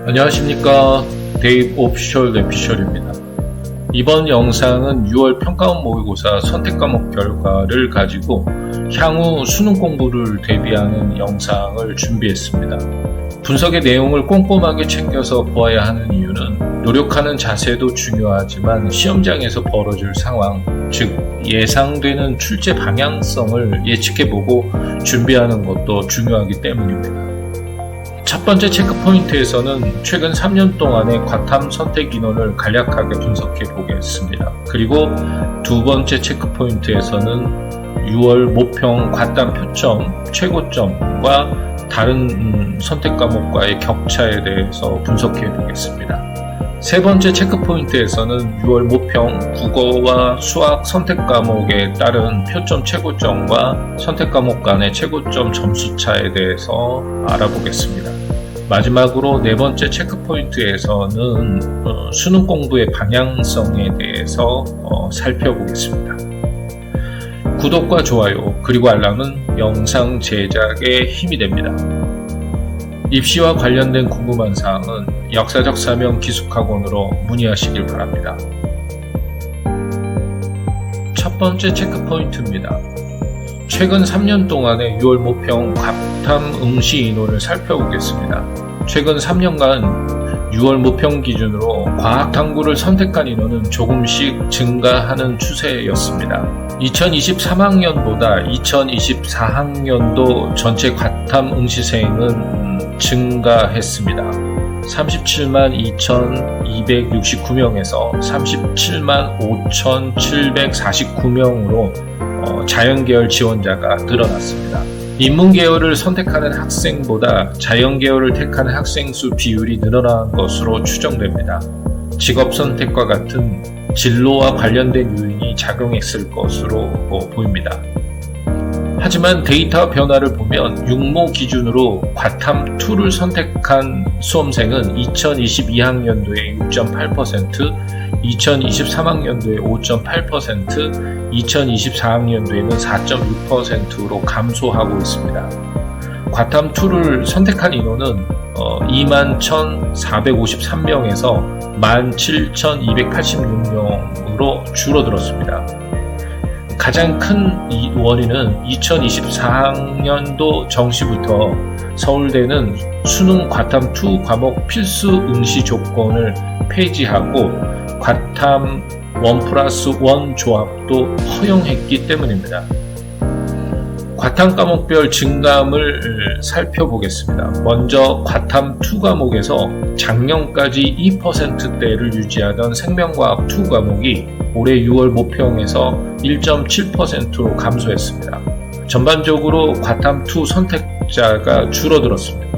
안녕하십니까, 데이브 오피셜 내피셜입니다. 이번 영상은 6월 평가원 모의고사 선택 과목 결과를 가지고 향후 수능 공부를 대비하는 영상을 준비했습니다. 분석의 내용을 꼼꼼하게 챙겨서 보아야 하는 이유는 노력하는 자세도 중요하지만 시험장에서 벌어질 상황, 즉 예상되는 출제 방향성을 예측해보고 준비하는 것도 중요하기 때문입니다. 첫 번째 체크포인트에서는 최근 3년 동안의 과탐 선택 인원을 간략하게 분석해 보겠습니다. 그리고 두 번째 체크포인트에서는 6월 모평 과탐 표점, 최고점과 다른 선택 과목과의 격차에 대해서 분석해 보겠습니다. 세 번째 체크포인트에서는 6월 모평 국어와 수학 선택 과목에 따른 표점 최고점과 선택 과목 간의 최고점 점수차에 대해서 알아보겠습니다. 마지막으로 네 번째 체크포인트에서는 수능 공부의 방향성에 대해서 살펴보겠습니다. 구독과 좋아요 그리고 알람은 영상 제작에 힘이 됩니다. 입시와 관련된 궁금한 사항은 역사적 사명 기숙학원으로 문의하시길 바랍니다. 첫 번째 체크포인트입니다. 최근 3년 동안의 6월 모평 과탐 응시 인원을 살펴보겠습니다. 최근 3년간 6월 모평 기준으로 과학탐구를 선택한 인원은 조금씩 증가하는 추세였습니다. 2023학년보다 2024학년도 전체 과탐 응시생은 증가했습니다. 37만 2,269명에서 37만 5,749명으로 자연계열 지원자가 늘어났습니다. 인문계열을 선택하는 학생보다 자연계열을 택하는 학생 수 비율이 늘어난 것으로 추정됩니다. 직업선택과 같은 진로와 관련된 요인이 작용했을 것으로 보입니다. 하지만 데이터 변화를 보면 육모 기준으로 과탐2를 선택한 수험생은 2022학년도에 6.8%, 2023학년도에 5.8%, 2024학년도에는 4.6%로 감소하고 있습니다. 과탐2를 선택한 인원은 21,453명에서 17,286명으로 줄어들었습니다. 가장 큰 원인은 2024학년도 정시부터 서울대는 수능 과탐2 과목 필수 응시 조건을 폐지하고 과탐 1+1 조합도 허용했기 때문입니다. 과탐 과목별 증감을 살펴보겠습니다. 먼저 과탐2 과목에서 작년까지 2%대를 유지하던 생명과학 2 과목이 올해 6월 모평에서 1.7%로 감소했습니다. 전반적으로 과탐2 선택자가 줄어들었습니다.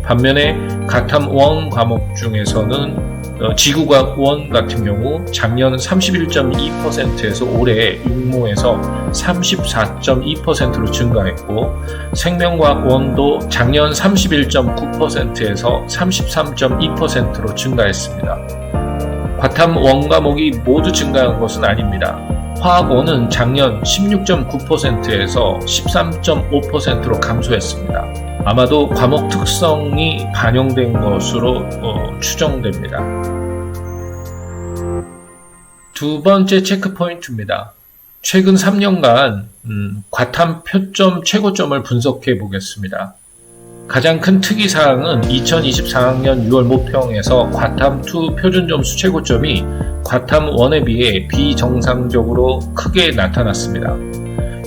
반면에 과탐1 과목 중에서는 지구과학 1 같은 경우 작년 31.2%에서 올해 육모에서 34.2%로 증가했고 생명과학 1도 작년 31.9%에서 33.2%로 증가했습니다. 과탐 1 과목이 모두 증가한 것은 아닙니다. 화학 1은 작년 16.9%에서 13.5%로 감소했습니다. 아마도 과목 특성이 반영된 것으로 추정됩니다. 두 번째 체크포인트입니다. 최근 3년간 과탐 표점 최고점을 분석해 보겠습니다. 가장 큰 특이사항은 2024학년 6월 모평에서 과탐2 표준점수 최고점이 과탐1에 비해 비정상적으로 크게 나타났습니다.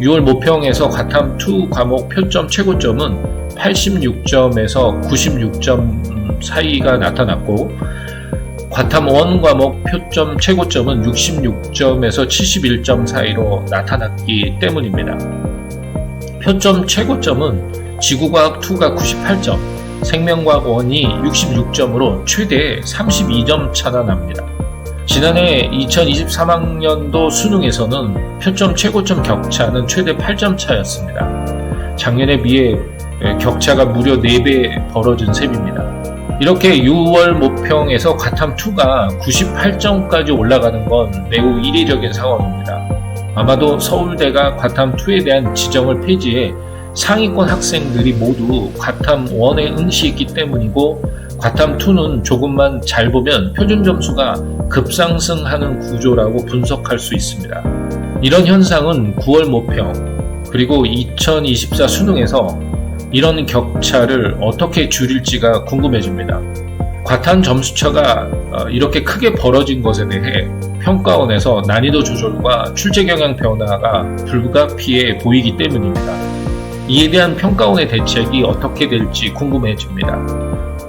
6월 모평에서 과탐2 과목 표점 최고점은 86점에서 96점 사이가 나타났고 과탐1 과목 표점 최고점은 66점에서 71점 사이로 나타났기 때문입니다. 표점 최고점은 지구과학2가 98점, 생명과학 1이 66점으로 최대 32점 차나 납니다. 지난해 2023학년도 수능에서는 표점 최고점 격차는 최대 8점 차였습니다. 작년에 비해 격차가 무려 4배 벌어진 셈입니다. 이렇게 6월 모평에서 과탐2가 98점까지 올라가는 건 매우 이례적인 상황입니다. 아마도 서울대가 과탐2에 대한 지정을 폐지해 상위권 학생들이 모두 과탐 1에 응시했기 때문이고 과탐2는 조금만 잘 보면 표준 점수가 급상승하는 구조라고 분석할 수 있습니다. 이런 현상은 9월 모평 그리고 2024 수능에서 이런 격차를 어떻게 줄일지가 궁금해집니다. 과탐 점수차가 이렇게 크게 벌어진 것에 대해 평가원에서 난이도 조절과 출제 경향 변화가 불가피해 보이기 때문입니다. 이에 대한 평가원의 대책이 어떻게 될지 궁금해집니다.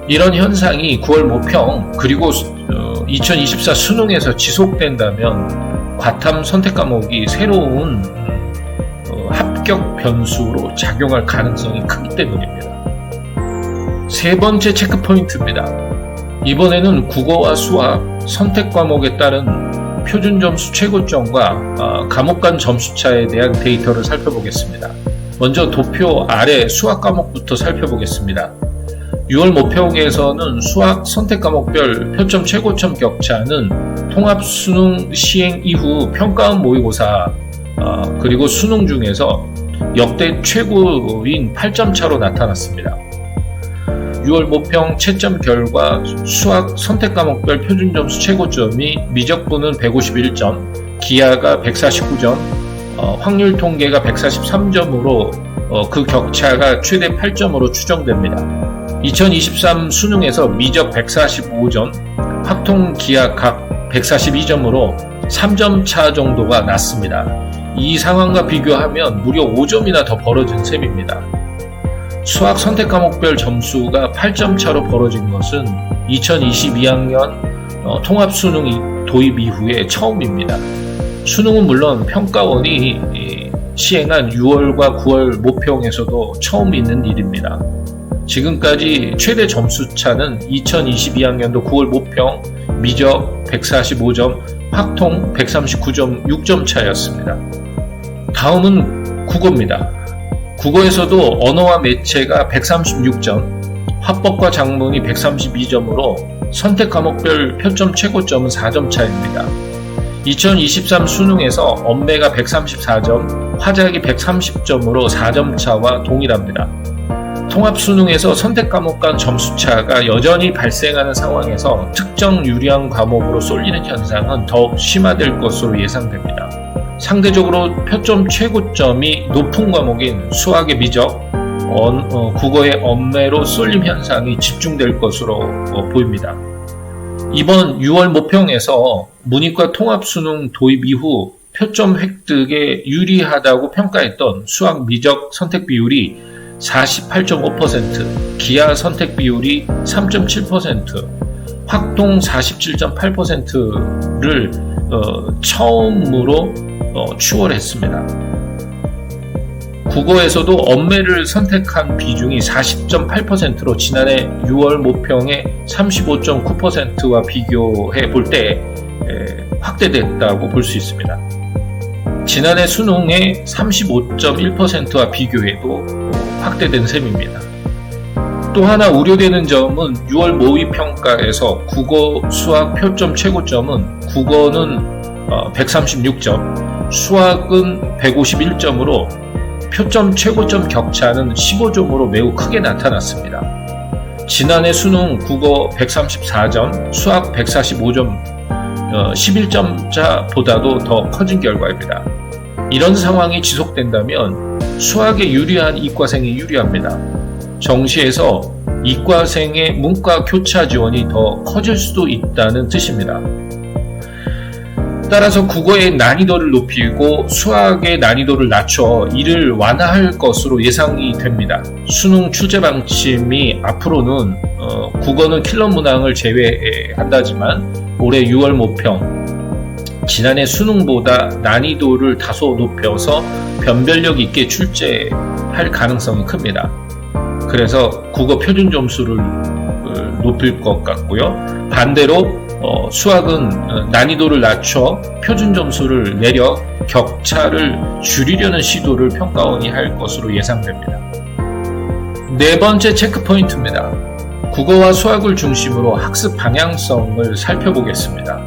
이런 현상이 9월 모평 그리고 2024 수능에서 지속된다면 과탐 선택 과목이 새로운 합격 변수로 작용할 가능성이 크기 때문입니다. 세 번째 체크 포인트입니다. 이번에는 국어와 수학 선택 과목에 따른 표준 점수 최고점과 과목 간 점수차에 대한 데이터를 살펴보겠습니다. 먼저 도표 아래 수학 과목부터 살펴보겠습니다. 6월 모평에서는 수학 선택 과목별 표점 최고점 격차는 통합 수능 시행 이후 평가원 모의고사 그리고 수능 중에서 역대 최고인 8점 차로 나타났습니다. 6월 모평 채점 결과 수학 선택 과목별 표준 점수 최고점이 미적분은 151점, 기하가 149점, 확률 통계가 143점으로 그 격차가 최대 8점으로 추정됩니다. 2023 수능에서 미적 145점, 확통 기하 각 142점으로 3점 차 정도가 났습니다. 이 상황과 비교하면 무려 5점이나 더 벌어진 셈입니다. 수학 선택 과목별 점수가 8점 차로 벌어진 것은 2022학년 통합 수능 도입 이후에 처음입니다. 수능은 물론 평가원이 시행한 6월과 9월 모평에서도 처음 있는 일입니다. 지금까지 최대 점수차는 2022학년도 9월 모평 미적 145점, 확통 139점 6점 차였습니다. 다음은 국어입니다. 국어에서도 언어와 매체가 136점, 화법과 작문이 132점으로 선택 과목별 표점 최고점은 4점 차입니다. 2023 수능에서 언매가 134점, 화작이 130점으로 4점 차와 동일합니다. 통합 수능에서 선택 과목 간 점수차가 여전히 발생하는 상황에서 특정 유리한 과목으로 쏠리는 현상은 더욱 심화될 것으로 예상됩니다. 상대적으로 표점 최고점이 높은 과목인 수학의 미적, 국어의 언매로 쏠림 현상이 집중될 것으로 보입니다. 이번 6월 모평에서 문이과 통합수능 도입 이후 표점 획득에 유리하다고 평가했던 수학 미적 선택 비율이 48.5%, 기하 선택 비율이 3.7%, 확통 47.8%를 처음으로 추월했습니다. 국어에서도 언매를 선택한 비중이 40.8%로 지난해 6월 모평의 35.9%와 비교해 볼 때 확대됐다고 볼 수 있습니다. 지난해 수능의 35.1%와 비교해도 확대된 셈입니다. 또 하나 우려되는 점은 6월 모의평가에서 국어, 수학 표점 최고점은 국어는 136점, 수학은 151점으로 표점 최고점 격차는 15점으로 매우 크게 나타났습니다. 지난해 수능 국어 134점, 수학 145점, 11점차보다도 더 커진 결과입니다. 이런 상황이 지속된다면 수학에 유리한 이과생이 유리합니다. 정시에서 이과생의 문과 교차 지원이 더 커질 수도 있다는 뜻입니다. 따라서 국어의 난이도를 높이고 수학의 난이도를 낮춰 이를 완화할 것으로 예상이 됩니다. 수능 출제 방침이 앞으로는 국어는 킬러 문항을 제외한다지만 올해 6월 모평, 지난해 수능보다 난이도를 다소 높여서 변별력 있게 출제할 가능성이 큽니다. 그래서 국어 표준 점수를 높일 것 같고요. 반대로 수학은 난이도를 낮춰 표준 점수를 내려 격차를 줄이려는 시도를 평가원이 할 것으로 예상됩니다. 네 번째 체크 포인트입니다. 국어와 수학을 중심으로 학습 방향성을 살펴보겠습니다.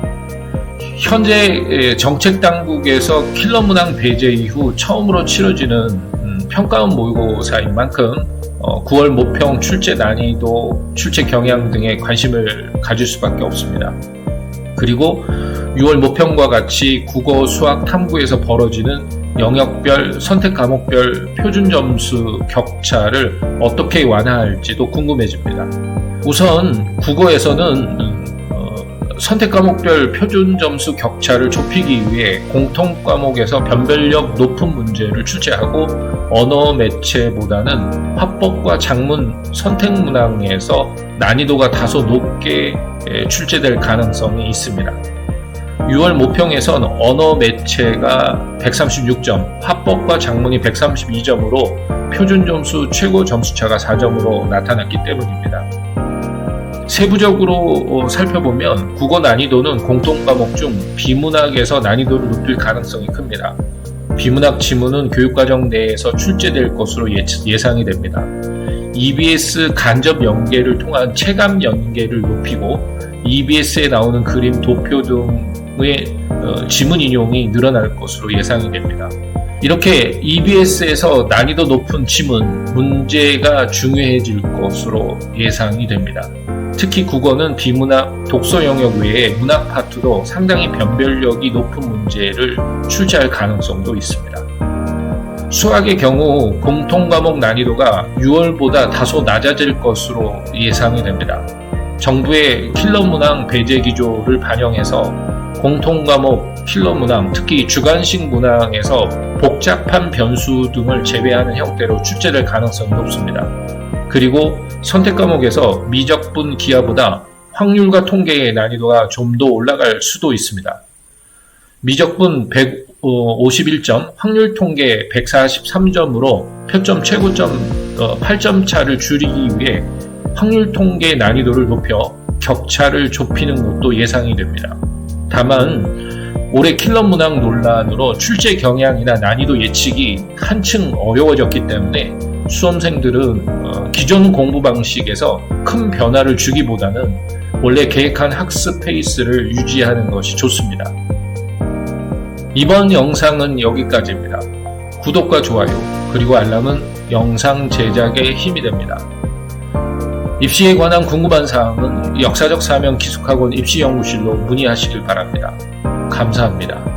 현재 정책 당국에서 킬러 문항 배제 이후 처음으로 치러지는 평가원 모의고사인 만큼 9월 모평 출제 난이도, 출제 경향 등에 관심을 가질 수밖에 없습니다. 그리고 6월 모평과 같이 국어, 수학, 탐구에서 벌어지는 영역별, 선택 과목별 표준 점수 격차를 어떻게 완화할지도 궁금해집니다. 우선 국어에서는 선택 과목별 표준 점수 격차를 좁히기 위해 공통 과목에서 변별력 높은 문제를 출제하고 언어 매체보다는 화법과 작문, 선택 문항에서 난이도가 다소 높게 출제될 가능성이 있습니다. 6월 모평에선 언어 매체가 136점, 화법과 작문이 132점으로 표준 점수 최고 점수차가 4점으로 나타났기 때문입니다. 세부적으로 살펴보면 국어 난이도는 공통 과목 중 비문학에서 난이도를 높일 가능성이 큽니다. 비문학 지문은 교육과정 내에서 출제될 것으로 예상이 됩니다. EBS 간접 연계를 통한 체감 연계를 높이고 EBS에 나오는 그림, 도표 등의 지문 인용이 늘어날 것으로 예상이 됩니다. 이렇게 EBS에서 난이도 높은 지문, 문제가 중요해질 것으로 예상이 됩니다. 특히 국어는 비문학, 독서 영역 외에 문학 파트도 상당히 변별력이 높은 문제를 출제할 가능성도 있습니다. 수학의 경우 공통과목 난이도가 6월보다 다소 낮아질 것으로 예상이 됩니다. 정부의 킬러 문항 배제 기조를 반영해서 공통과목 킬러 문항, 특히 주관식 문항에서 복잡한 변수 등을 제외하는 형태로 출제될 가능성이 높습니다. 그리고 선택 과목에서 미적분 기하보다 확률과 통계의 난이도가 좀 더 올라갈 수도 있습니다. 미적분 151점, 확률 통계 143점으로 표점 최고점 8점 차를 줄이기 위해 확률 통계 난이도를 높여 격차를 좁히는 것도 예상이 됩니다. 다만 올해 킬러 문항 논란으로 출제 경향이나 난이도 예측이 한층 어려워졌기 때문에 수험생들은 기존 공부 방식에서 큰 변화를 주기보다는 원래 계획한 학습 페이스를 유지하는 것이 좋습니다. 이번 영상은 여기까지입니다. 구독과 좋아요 그리고 알람은 영상 제작에 힘이 됩니다. 입시에 관한 궁금한 사항은 역사적 사명 기숙학원 입시연구실로 문의하시길 바랍니다. 감사합니다.